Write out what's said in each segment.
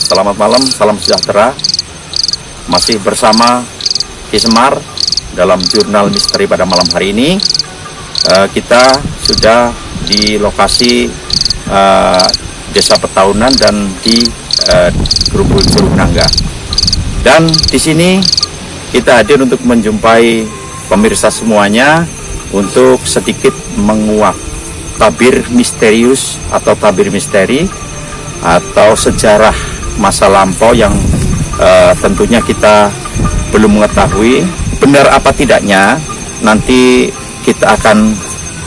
Selamat malam, salam sejahtera. Masih bersama Ki Semar dalam jurnal misteri pada malam hari ini. Kita sudah di lokasi Desa Petaunan dan di Grubul Curug Nangga. Dan di sini kita hadir untuk menjumpai pemirsa semuanya untuk sedikit menguak tabir misterius atau tabir misteri atau sejarah masa lampau yang tentunya kita belum mengetahui benar apa tidaknya. Nanti kita akan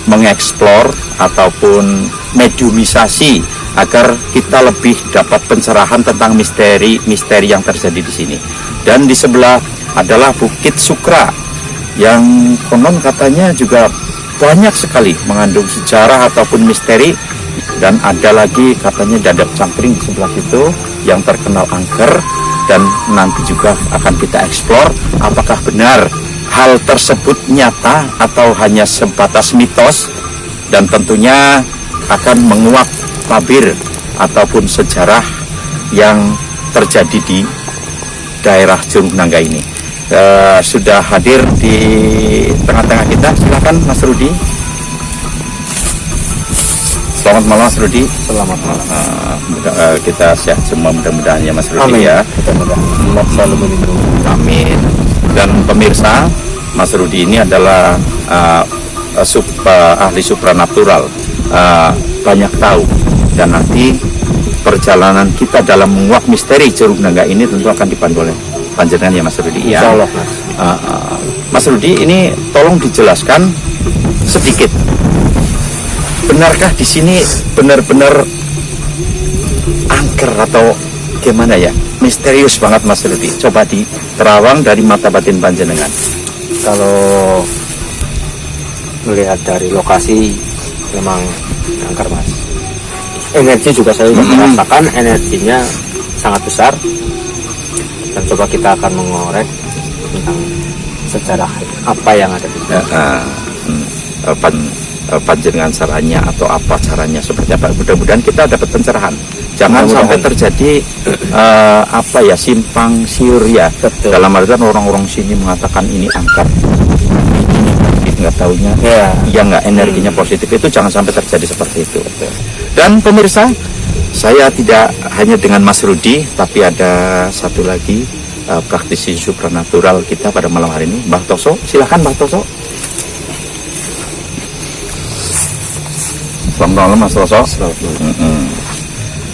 mengeksplor ataupun mediumisasi agar kita lebih dapat pencerahan tentang misteri yang terjadi di sini. Dan di sebelah adalah Bukit Sukra yang konon katanya juga banyak sekali mengandung sejarah ataupun misteri. Dan ada lagi katanya Dadap Cangkring di sebelah situ yang terkenal angker. Dan nanti juga akan kita eksplor apakah benar hal tersebut nyata atau hanya sebatas mitos. Dan tentunya akan menguak tabir ataupun sejarah yang terjadi di daerah Curug Nangga ini. Sudah hadir di tengah-tengah kita, silakan Mas Rudi. Selamat malam Mas Rudi. Selamat malam. Kita sehat semua mudah-mudahan ya Mas Rudi. Amin. Ya. Allah selalu melindungi. Amin. Dan pemirsa, Mas Rudi ini adalah ahli supranatural, banyak tahu. Dan nanti perjalanan kita dalam menguak misteri Curug Nangga ini tentu akan dipandu oleh panjenengan ya Mas Rudi. Ya. Insya Allah, Mas. Mas Rudi, ini tolong dijelaskan sedikit. Benarkah di sini benar-benar angker atau gimana ya? Misterius banget Mas Rudi. Coba diterawang dari mata batin panjenengan. Kalau melihat dari lokasi memang angker, Mas. Energi juga saya sudah merasakan energinya sangat besar. Dan coba kita akan mengorek tentang sejarah apa yang ada di sini. Panjenengan caranya atau apa caranya seperti apa, mudah-mudahan kita dapat pencerahan. Jangan sampai terjadi simpang siur ya. Betul. Dalam artian orang-orang sini mengatakan ini angker, ini nggak taunya ya nggak energinya positif, itu jangan sampai terjadi seperti itu. Betul. Dan pemirsa, saya tidak hanya dengan Mas Rudi, tapi ada satu lagi praktisi supranatural kita pada malam hari ini, Mbah Toso. Silakan Mbah Toso. Selamat malam Mas Toso.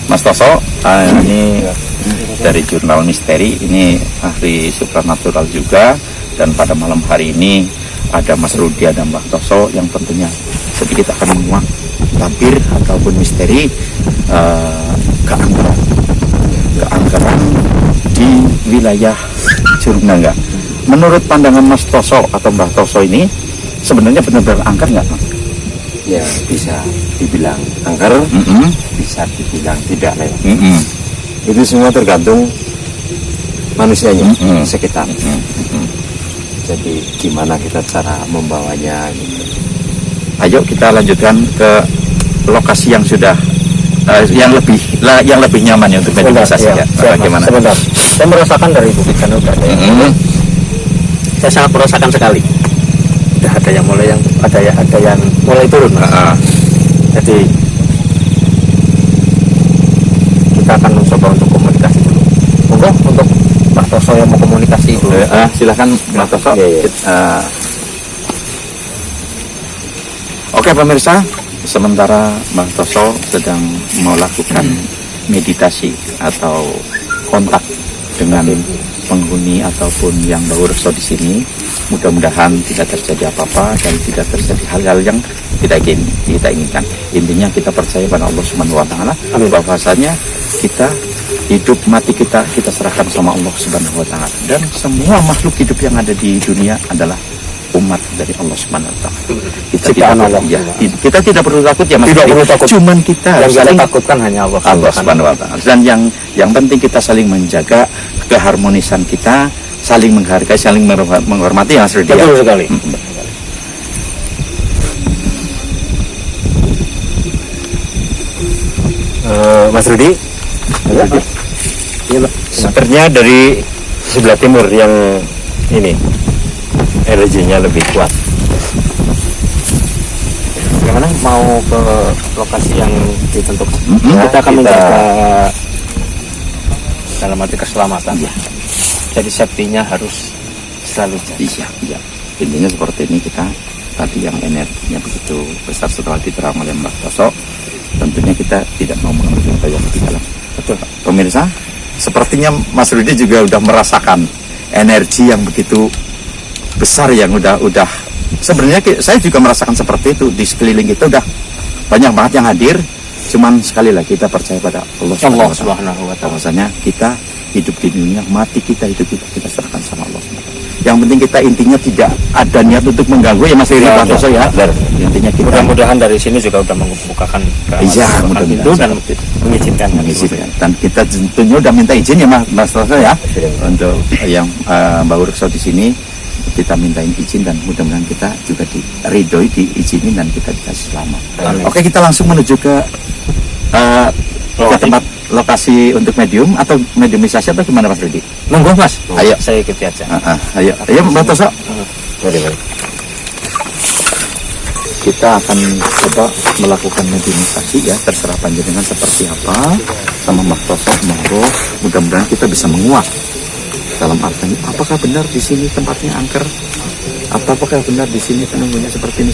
Mas Toso, ini dari jurnal misteri, ini ahli supranatural juga. Dan pada malam hari ini ada Mas Rudi, ada Mbah Toso yang tentunya sedikit akan menguak tabir ataupun misteri keangkeran di wilayah Curug Nangga. Menurut pandangan Mas Toso atau Mbah Toso ini sebenarnya benar-benar angker nggak Mas? Ya, bisa dibilang angker, bisa dibilang tidak. Itu semua tergantung manusianya, sekitar. Jadi gimana kita cara membawanya gitu. Ayo kita lanjutkan ke lokasi yang sudah yang lebih nyaman ya untuk meditasasi ya. Bagaimana? Sebentar. Saya merasakan dari Bukit Kanuga. Saya sangat merasakan sekali. Ada yang mulai turun. Jadi kita akan mencoba untuk komunikasi dulu. Untuk Mas Toso yang mau komunikasi dulu. Silakan Mas Toso. Oke pemirsa, sementara Mas Toso sedang melakukan meditasi atau kontak dengan penghuni ataupun yang berurus di sini, mudah-mudahan tidak terjadi apa-apa dan tidak terjadi hal-hal yang kita inginkan. Intinya kita percaya pada Allah Subhanahu wa taala, bahwasanya kita hidup mati kita serahkan sama Allah Subhanahu wa taala, dan semua makhluk hidup yang ada di dunia adalah umat dari Allah Subhanahu wa taala. Kita tidak perlu takut ya Mas. Tidak perlu takut. Cuman kita yang saling takutkan hanya Allah Subhanahu wa taala. Dan yang penting kita saling menjaga keharmonisan kita, saling menghargai, saling menghormati ya Mas Rudi. Betul sekali. Mas Rudi, Iya, Pak. Sepertinya dari sebelah timur yang ini energinya lebih kuat. Bagaimana mau ke lokasi yang ditentukan? Mm-mm. Kita akan Kita- menjaga dalam arti keselamatan. Jadi safety-nya harus selalu jaga. Iya, iya. Intinya seperti ini, kita tadi yang energinya begitu besar setelah diterang oleh Mbak Toso, tentunya kita tidak mau mengambil contoh yang lebih dalam. Betul, Pak. Pemirsa, sepertinya Mas Rudi juga udah merasakan energi yang begitu besar yang udah sebenarnya saya juga merasakan seperti itu. Di sekeliling kita udah banyak banget yang hadir, cuman sekali lagi kita percaya pada Allah Allah SWT. Subhanahu wa taala. Bahwasanya kita hidup di dunia, mati kita hidup kita serahkan sama Allah SWT. Yang penting kita intinya tidak ada niat untuk mengganggu ya Mas Riri, Ya, Pak Toso ya. Intinya kita Mudah-mudahan dari sini juga udah membukakan Iya, membukakan mudah-mudahan pintu dan seperti itu. mengizinkan. mengizinkan, dan kita tentunya udah minta izin ya Mas Toso ya, untuk yang Mbak Urukso di sini kita mintain izin, dan mudah-mudahan kita juga diridhoi, diizinin, dan kita dikasih selamat. Amin. Oke, kita langsung menuju ke tempat lokasi untuk medium atau mediumisasi atau gimana Mas Rudi? Monggo Mas. Ayo. Saya ikuti aja. Ayo Mbak Toso. Boleh. Kita akan coba melakukan mediumisasi ya, terserah panjenengan seperti apa sama Mbak Toso. Monggo, mudah-mudahan kita bisa menguak dalam arti apakah benar di sini tempatnya angker, apakah benar di sini penunggunya seperti ini.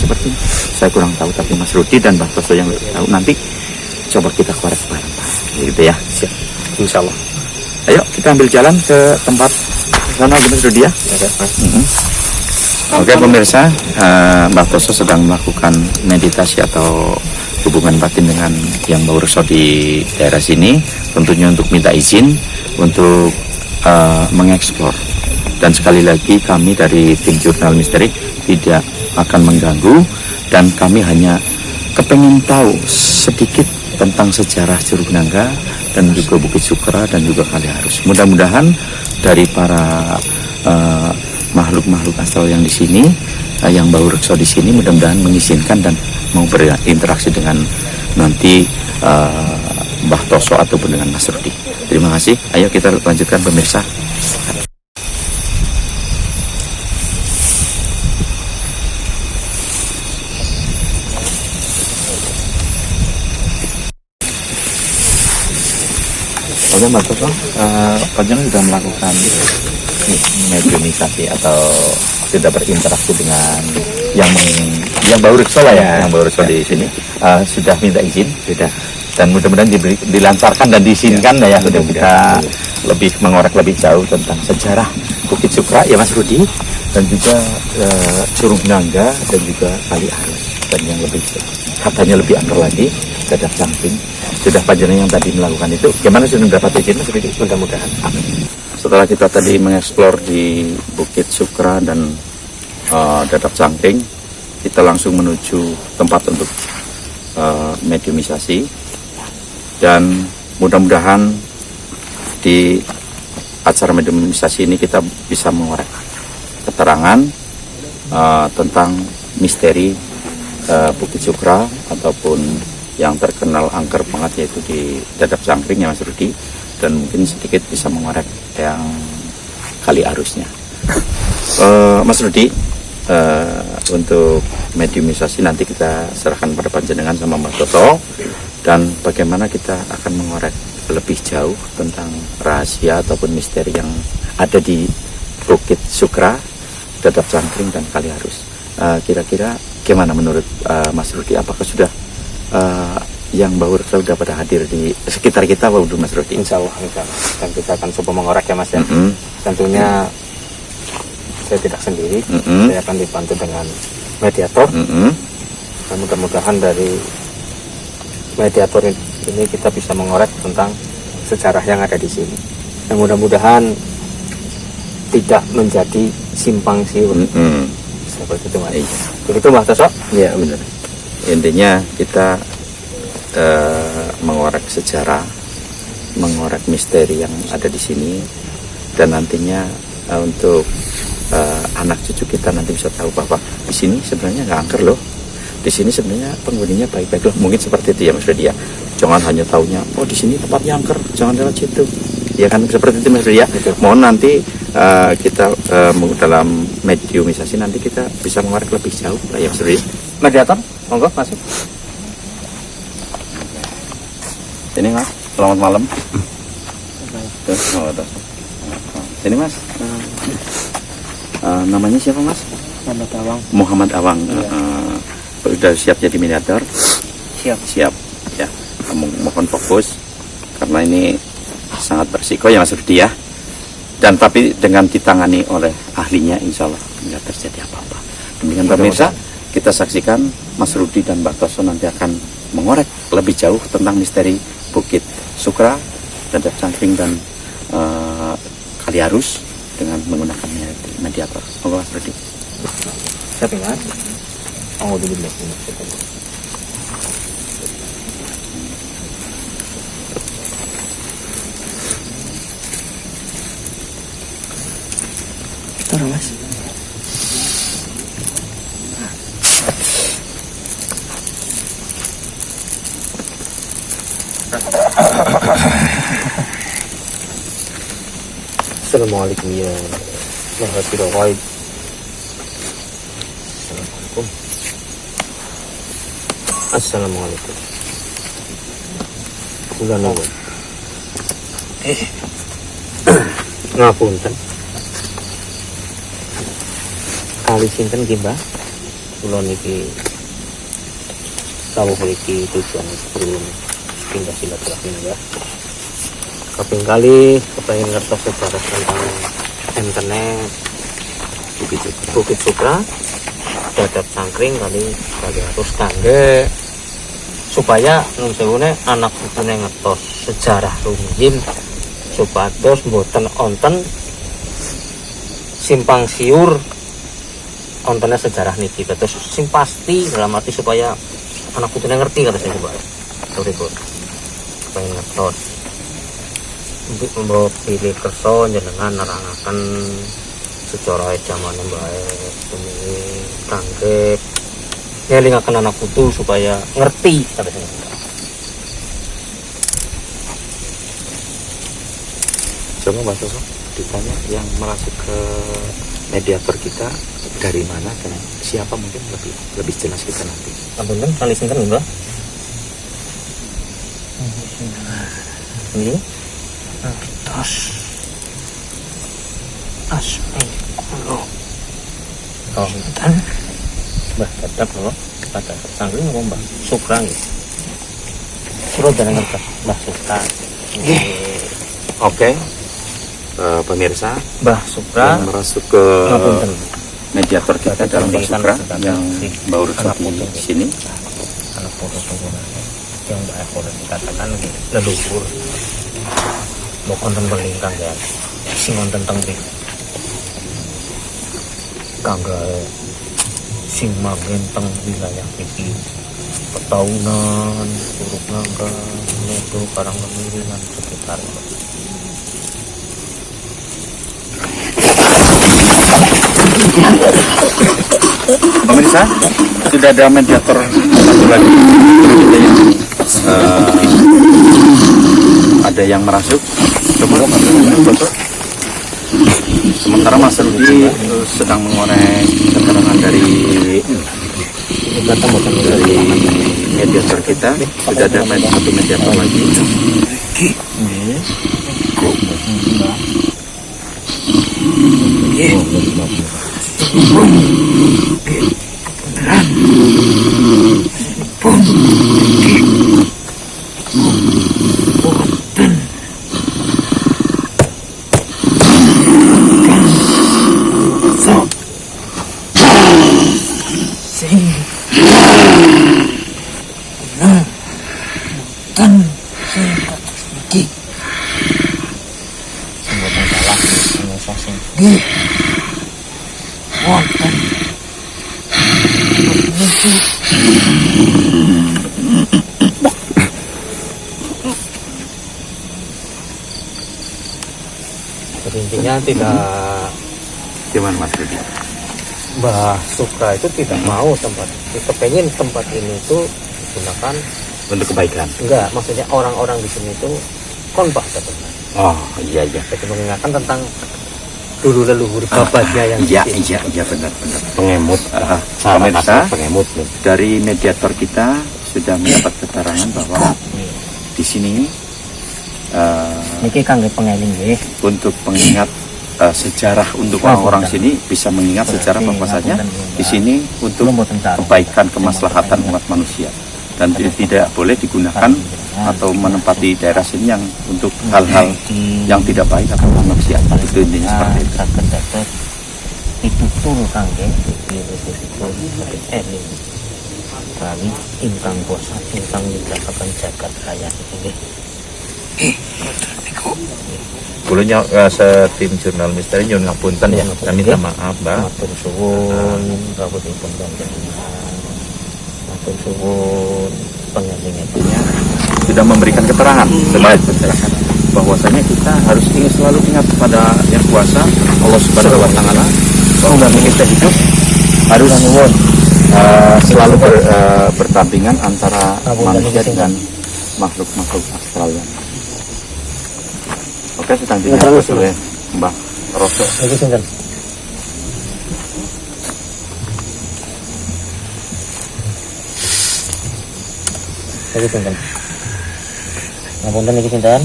Saya kurang tahu, tapi Mas Rudi dan Mbak Toso yang lebih tahu. Nanti coba kita korek bareng, gitu ya. Siap. Insya Allah. Ayo kita ambil jalan ke tempat sana, Mas Rudi ya. Oke pemirsa, Mbak Toso sedang melakukan meditasi atau hubungan batin dengan yang Mbak Urukso di daerah sini, tentunya untuk minta izin untuk mengeksplor. Dan sekali lagi kami dari tim Jurnal Misteri tidak akan mengganggu, dan kami hanya kepengen tahu sedikit tentang sejarah Curug Nangka dan juga Bukit Sukra dan juga Kaliharus. Mudah-mudahan dari para makhluk-makhluk astral yang di sini, yang Mbak Urukso di sini, mudah-mudahan mengizinkan dan mau berinteraksi dengan nanti Mbah Toso ataupun dengan Mas Rudi. Terima kasih. Ayo kita lanjutkan pemirsa. Oke Mbak Toso, panjenengan sudah melakukan mediumisasi atau sudah berinteraksi dengan yang Mbak Urukso lah ya, yang Mbak Urukso di sini sudah minta izin, sudah, dan mudah-mudahan dilancarkan dan diizinkan ya, sudah kita lebih mengorek lebih jauh tentang sejarah Bukit Sukra ya Mas Rudi, dan juga Curug Nangka dan juga Kaliharus, dan yang lebih katanya lebih angker lagi Dadap Cangkring. Sudah panjenengan yang tadi melakukan itu, gimana sudah mendapat izin Mas Rudi? Mudah-mudahan. Amin. Setelah kita tadi mengeksplor di Bukit Sukra dan Dadap Cangkring, kita langsung menuju tempat untuk mediumisasi, dan mudah-mudahan di acara mediumisasi ini kita bisa mengorek keterangan tentang misteri Bukit Sukra ataupun yang terkenal angker banget, yaitu di Dadap Cangkring ya Mas Rudi, dan mungkin sedikit bisa mengorek yang Kaliharusnya. Mas Rudi, untuk mediumisasi nanti kita serahkan pada panjenengan sama Mas Toto, dan bagaimana kita akan mengorek lebih jauh tentang rahasia ataupun misteri yang ada di Bukit Sukra, Dadap Cangkring dan Kaliharus. Kira-kira gimana menurut Mas Rudi? Apakah sudah yang Mbak Urukso sudah pada hadir di sekitar kita, Pak Mas Rudi? Insya Allah. Dan kita akan coba mengorek ya Mas ya. Tentunya saya tidak sendiri, saya akan dibantu dengan mediator. Dan mudah-mudahan dari mediator ini kita bisa mengorek tentang sejarah yang ada di sini. Dan mudah-mudahan tidak menjadi simpang siur. Seperti itu Mas. Begitu Mas Toso? Iya benar. Intinya kita mengorek sejarah, mengorek misteri yang ada di sini, dan nantinya untuk anak cucu kita nanti bisa tahu bahwa di sini sebenarnya nggak angker loh, di sini sebenarnya penghuninya baik-baik loh. Mungkin seperti itu ya Mas Rudi ya. Jangan hanya taunya oh di sini tempatnya angker, jangan lewat situ. ya kan, seperti itu Mas Rudi ya. Mohon nanti kita dalam mediumisasi nanti kita bisa mengorek lebih jauh lah ya Mas Rudi. Mediator, monggo masuk. Ini Mas, selamat malam. Sini Mas. Namanya siapa Mas? Muhammad Awang. Muhammad Awang. Sudah siap jadi mediator? Siap. Ya. Mohon fokus karena ini sangat berisiko ya Mas Rudi ya. Dan tapi dengan ditangani oleh ahlinya, insya Allah tidak terjadi apa-apa. Demikian pemirsa, kita saksikan Mas Rudi dan Mbak Toso nanti akan mengorek lebih jauh tentang misteri Bukit Sukra, Dadap Cangkring dan Kaliarus dengan menggunakan mediator. Monggo Mas Rudi. Siap ya? Oh, dulu. Tolong Mas. Assalamualaikum ya warahmatullahi. Assalamualaikum. Kula nuwun. Ngapunten. Kali sinten nggih, Mbah? Kula niki kawuh mriki tujuan sebelum pindah silaturahmi ya. Kaping kali kepengin ngertos sejarah tentang internet Bukit Sukra, Dadap Cangkring kali harus kangge supaya nun sewune anak putune ngertos sejarah rumiyin supados mboten onten simpang siur ontennya sejarah niki terus sing pasti dalam arti supaya anak putune ngerti kata saya Mbak. Pripun pengen ngertos mbok pilih kerso jenengan nerangaken sejarah zaman mbae pemili kangge ngelingaken anak putu supaya ngerti kata saya. Coba Mbak Toso ditanya yang merasuk ke mediator kita dari mana dan siapa, mungkin lebih jelas kita nanti. Ampun kali sinten Mbak? Ini tos asmi kulo. Oh, dan Mbah Dadap lho, pada sangling apa Mbah Sukra nggih. Kulo dereng ngertos Mbah Sukra. Oke. Pemirsa, Mbah Sukra yang merasuk ke ngapunten. Mediator kita dalam Mbah Sukra yang baru di sini. Anak foto yang Mbak Eko dikatakan leluhur mau konten berlingkang ya sing konten tengrik kangga sing magen teng wilayah iki Petaunan, Curug Nangka, Ledo, Karanglemiri dan sekitar. Pemirsa, sudah ada mediator satu lagi. Ada yang merasuk. Coba foto. Sementara Mas Rudi sedang mengorek keterangan dari mediator kita. Sudah ada satu mediator lagi. Intinya tidak, gimana Mas Rudi? Mbah Sukra itu tidak mau tempat, kepengen tempat ini itu digunakan untuk kebaikan. Enggak, maksudnya orang-orang di sini itu konpak sebenarnya. Oh iya iya. Jadi mengingatkan tentang dulu leluhur bapaknya yang Iya di sini. iya benar. Pengemut. Pemirsa, pengemut. dari mediator kita sudah mendapat keterangan bahwa di sini Niki kangge pengeling nggih. untuk pengingat sejarah untuk orang-orang sini bisa mengingat sejarah bahwasanya di sini untuk kebaikan kemaslahatan umat manusia dan tidak boleh digunakan atau menempati daerah sini yang untuk hal-hal yang tidak baik atau kemaksiatan. Itu intinya seperti itu. Itu tur kangge eling kami ingkang kuasa ingkang nyiptakaken jagat raya iki. Dulunya setim jurnal misteri nyun ngapunten ya, kami minta maaf Mbak. Matur suwun rawuhipun panjenengan. Matur suwun panjenengannya Sudah memberikan keterangan bahwasanya kita harus selalu ingat kepada yang kuasa Allah Subhanahu wa taala bahwa kita hidup harus selalu berdampingan antara manusia dengan makhluk-makhluk astral yang oke sedang dinyatakan oleh Mbah Roso. iki sinten? Iki sinten? Ngapunten iki sinten?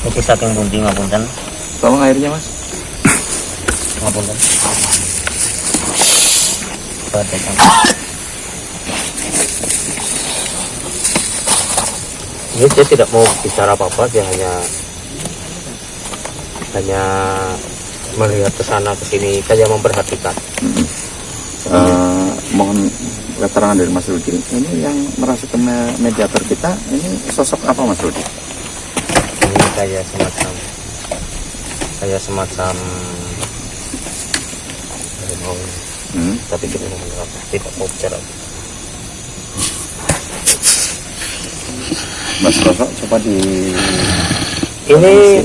Iki saking pundi ngapunten? Tolong airnya Mas. Ngapunten. Pada ini saya tidak mau bicara apa-apa, saya hanya melihat ke sana ke sini, saya memperhatikan. Mohon keterangan dari Mas Rudi. Ini yang merasuk ke mediator kita, ini sosok apa Mas Rudi? Ini kayak semacam tapi kita tidak mau bicara. Mas Roso coba di Ini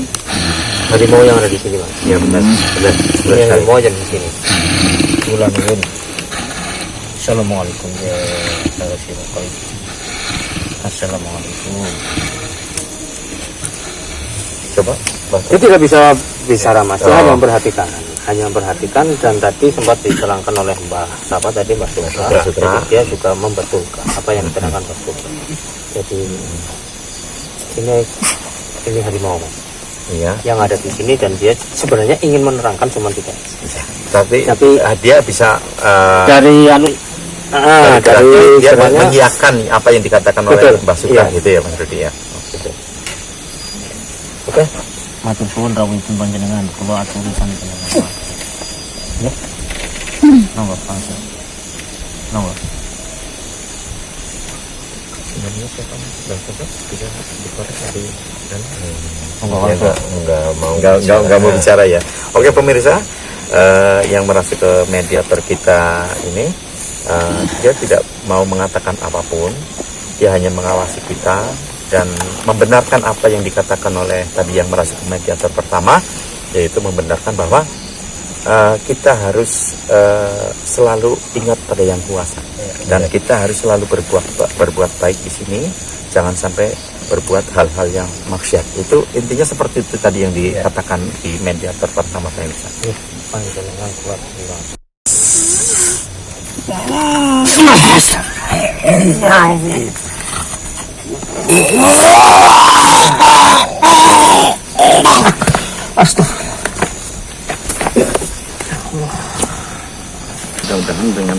harimau yang ada di sini, Mas. ya benar. Ini harimau yang di sini. Bulan ini. Assalamualaikum ya warahmatullahi. Assalamualaikum. Coba Dia tidak bisa bicara, Mas. Dia hanya memperhatikan dan tadi sempat diterangkan oleh Mbak siapa tadi, Mbak Sutra. Jadi dia juga membetulkan apa yang diterangkan Mbak Sutra. Jadi ini harimau, Mas. Iya. Yang ada di sini dan dia sebenarnya ingin menerangkan cuma tidak. Tapi dia bisa Dari dari dia sebenarnya mengiyakan apa yang dikatakan oleh betul, Mbak Suka iya. gitu ya Mas Rudi ya. oke. Matur suwun rawuhipun panjenengan kula aturi panjenengan. Ya. Nonggo langsung. Nonggo. Sebenarnya siapa Mbak Suka bisa dikorek dari Nonggo. nggak mau bicara ya. Oke pemirsa, yang merasuk ke mediator kita ini dia tidak mau mengatakan apapun, dia hanya mengawasi kita dan membenarkan apa yang dikatakan oleh tadi yang merasuk ke mediator pertama, yaitu membenarkan bahwa kita harus selalu ingat pada yang kuasa dan kita harus selalu berbuat baik di sini, jangan sampai berbuat hal-hal yang maksiat. Itu intinya seperti itu tadi yang dikatakan di mediator pertama pemirsa. Panjenengan kuat jiwa. Mudah-mudahan dengan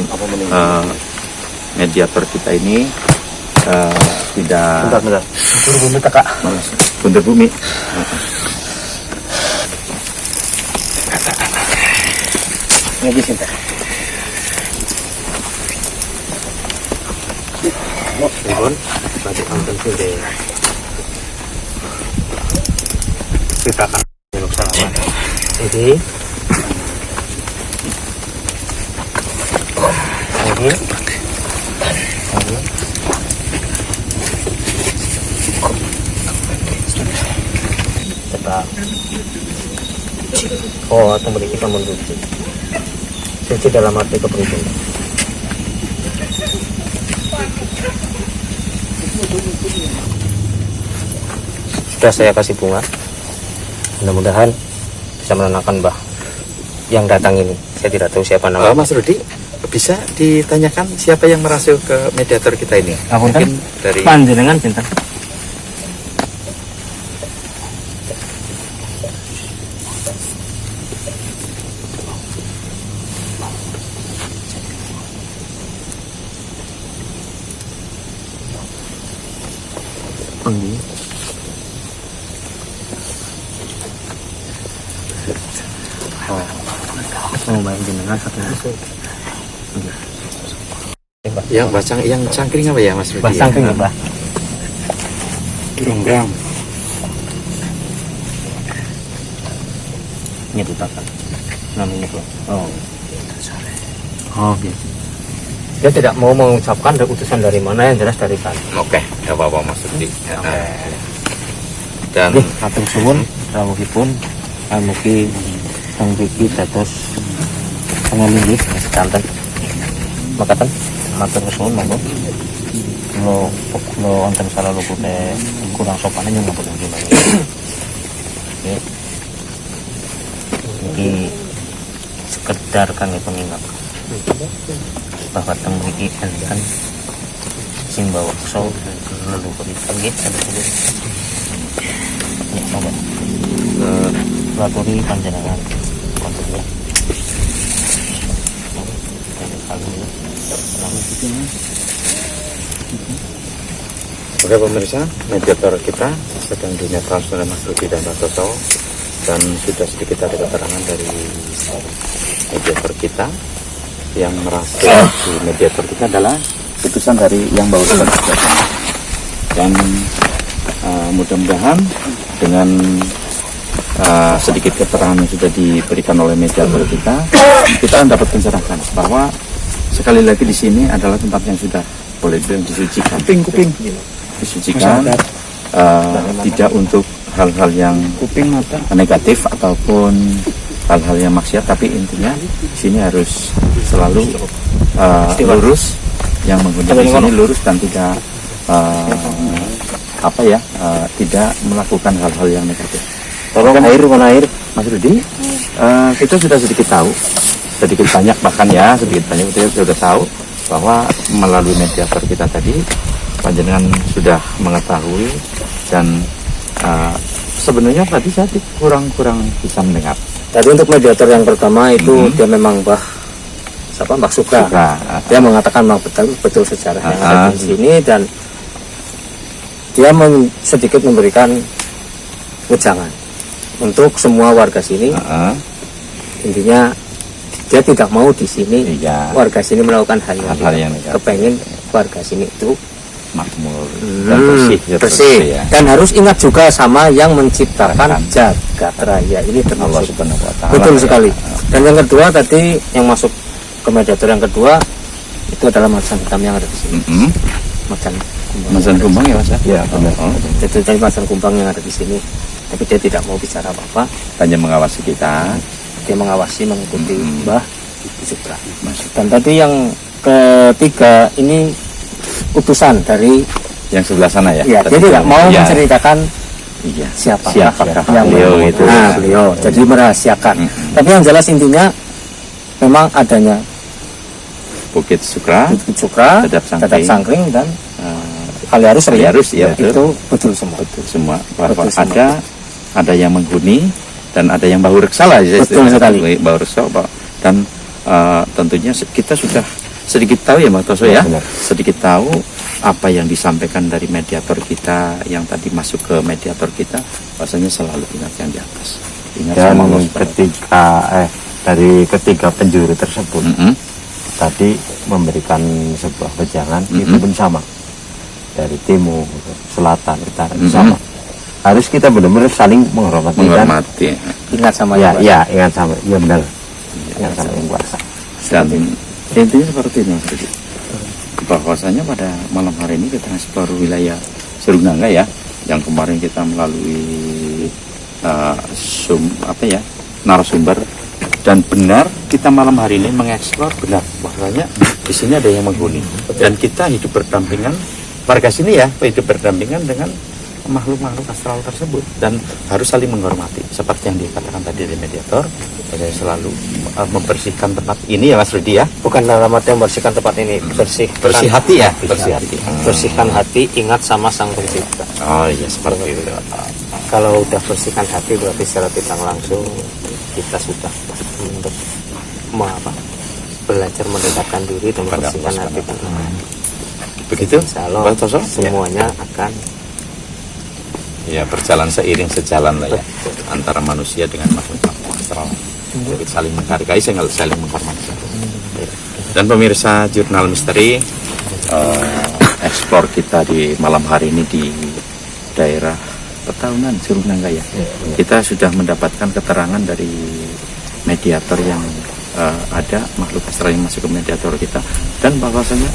mediator kita ini tidak Bentar. Buru bumi Kak. buntur bumi. Ini sinten? Nuwun, berarti kanten sudah kita akan belok salaman. Ini tetap. Oh, atau memiliki kamu suci dalam arti kepribadian. sudah saya kasih bunga. Mudah-mudahan bisa menenangkan Mbah yang datang ini. Saya tidak tahu siapa namanya. Mas Rudi, bisa ditanyakan siapa yang merasuk ke mediator kita ini? Mungkin dari panjenengan cinta. Oh, baik jenengan satu. yang cangkring apa ya Mas Rudi? Mbah Sangking ya, Mbah. Ronggang. Ini ditakan. Namanya Bang. Oh. Oh, biasa. Dia tidak mau mengucapkan utusan dari mana, yang jelas dari kan. Oke, nggak apa-apa Mas Rudi. Dan Nggih, matur suwun rawuhipun mugi Kang Vicky dados pangalinggih sedanten. Makaten matur suwun monggo. Kalau wonten salah lupute kurang sopan nyuwun ngapunten nggih. Nggih. Iki sekedar kangge pengingat bahwa teng mriki enten sing bawa kesau leluhuripun nggih. Monggo. Laturi panjenengan konten ya. oke pemirsa, mediator kita sedang dinyatakan oleh Mas Rudi dan Mas Toto, dan sudah sedikit ada keterangan dari mediator kita yang merasa di mediator kita adalah Putusan dari yang baru saja. Dan mudah-mudahan dengan sedikit keterangan yang sudah diberikan oleh mediator kita dapat mencerahkan bahwa sekali lagi di sini adalah tempat yang sudah boleh disucikan, disucikan, tidak untuk hal-hal yang negatif ataupun hal-hal yang maksiat, tapi intinya di sini harus selalu lurus, yang menghuni di sini lurus dan tidak tidak melakukan hal-hal yang negatif. Tolong air mana air? Mas Rudi, kita sudah sedikit tahu, sedikit banyak bahkan ya, sedikit banyak kita sudah tahu bahwa melalui mediator kita tadi, panjenengan sudah mengetahui dan sebenarnya tadi saya kurang bisa mendengar. Tadi untuk mediator yang pertama itu dia memang Mbah Suka. Dia mengatakan memang betul sejarah yang ada di sini, dan dia sedikit memberikan wejangan untuk semua warga sini. Intinya dia tidak mau di sini warga sini melakukan hal yang kepengen warga sini itu makmur dan bersih, dan harus ingat juga sama yang menciptakan jagat raya ini, Allah termasuk Subhanahu wa Ta'ala. betul sekali. Dan yang kedua tadi yang masuk ke mediator yang kedua itu adalah macan hitam yang ada di sini. Macan kumbang ya Mas ya? benar. Itu tadi macan kumbang yang ada di sini, tapi dia tidak mau bicara apa-apa, hanya mengawasi kita. dia mengawasi, mengikuti Mbah Supra. Dan tadi yang ketiga ini utusan dari yang sebelah sana ya. dia tidak mau menceritakan siapakah yang beliau itu. Beliau jadi merahasiakan. Tapi yang jelas intinya memang adanya Bukit Sukra, Dadap Sangkring dan Kaliarus ya, betul. Itu betul semua. Bahwa ada yang menghuni dan ada yang bahu reksa lah. Betul sekali. Bahu reksa, dan tentunya kita sudah sedikit tahu ya Mas Toso ya, sedikit tahu apa yang disampaikan dari mediator kita yang tadi masuk ke mediator kita, bahasanya selalu ingat yang di atas. Ingat dan sama Allah dari ketiga penjuru tersebut tadi memberikan sebuah wejangan itu pun sama, dari timur, selatan, utara sama. Harus kita benar-benar saling menghormati. Ingat sama ingat sama, ya benar, ingat sama yang kuasa. Dan intinya seperti ini Mas Rudi, bahwasanya pada malam hari ini kita eksplor wilayah Serunangga ya, yang kemarin kita melalui narasumber, dan benar kita malam hari ini mengeksplor benar bahwasanya di sini ada yang menghuni, dan kita hidup berdampingan warga sini ya, hidup berdampingan dengan makhluk-makhluk astral tersebut dan harus saling menghormati seperti yang dikatakan tadi dari mediator. Jadi selalu membersihkan tempat ini ya Mas Rudi ya. Bukan dalam arti membersihkan tempat ini, bersih Hati ya, bersih hati. bersihkan hati, ingat sama Sang Pencipta. Oh iya seperti itu. Kalau udah bersihkan hati berarti secara tidak langsung kita sudah untuk belajar mendekatkan diri dan Pada membersihkan Allah hati kan. Begitu Insya Allah Pak Toso? semuanya akan Ya berjalan seiring sejalan lah ya antara manusia dengan makhluk astral. Jadi saling menghargai, saling menghormati. Dan pemirsa Jurnal Misteri, eksplor kita di malam hari ini di daerah Petaunan Jurunangga ya. Kita sudah mendapatkan keterangan dari mediator yang ada makhluk astral yang masuk ke mediator kita, dan bahwasanya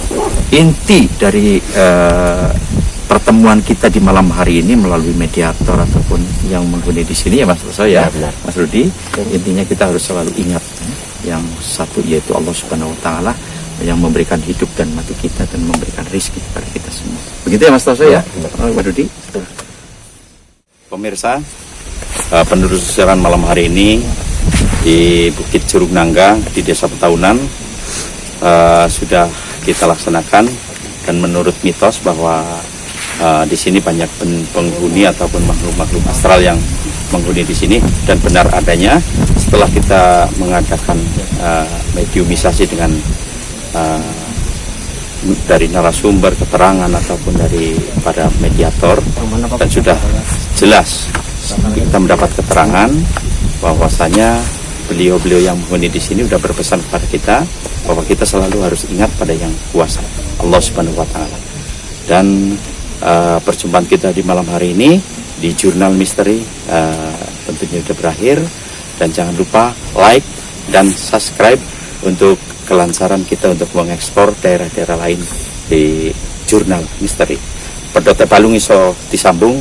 inti dari pertemuan kita di malam hari ini melalui mediator ataupun yang menghuni di sini ya Mas Toso ya, Mas Rudi, intinya kita harus selalu ingat yang satu, yaitu Allah Subhanahu Wa Taala yang memberikan hidup dan mati kita dan memberikan rezeki kepada kita semua. Begitu ya Mas Toso ya, Mas Rudi. Pemirsa, penelusuran malam hari ini di Bukit Jurunangga di Desa Petaunan sudah kita laksanakan, dan menurut mitos bahwa di sini banyak penghuni ataupun makhluk-makhluk astral yang menghuni di sini, dan benar adanya setelah kita mengadakan mediumisasi dengan dari narasumber keterangan ataupun dari pada mediator, dan sudah jelas kita mendapat keterangan bahwasanya beliau-beliau yang menghuni di sini sudah berpesan kepada kita bahwa kita selalu harus ingat pada yang kuasa, Allah Subhanahu Wa Taala. Dan perjumpaan kita di malam hari ini di Jurnal Misteri tentunya sudah berakhir, dan jangan lupa like dan subscribe untuk kelancaran kita untuk mengeksplor daerah-daerah lain di Jurnal Misteri. Pedote balung iso disambung,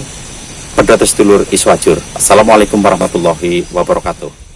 pedote sedulur iso ajur. Assalamualaikum warahmatullahi wabarakatuh.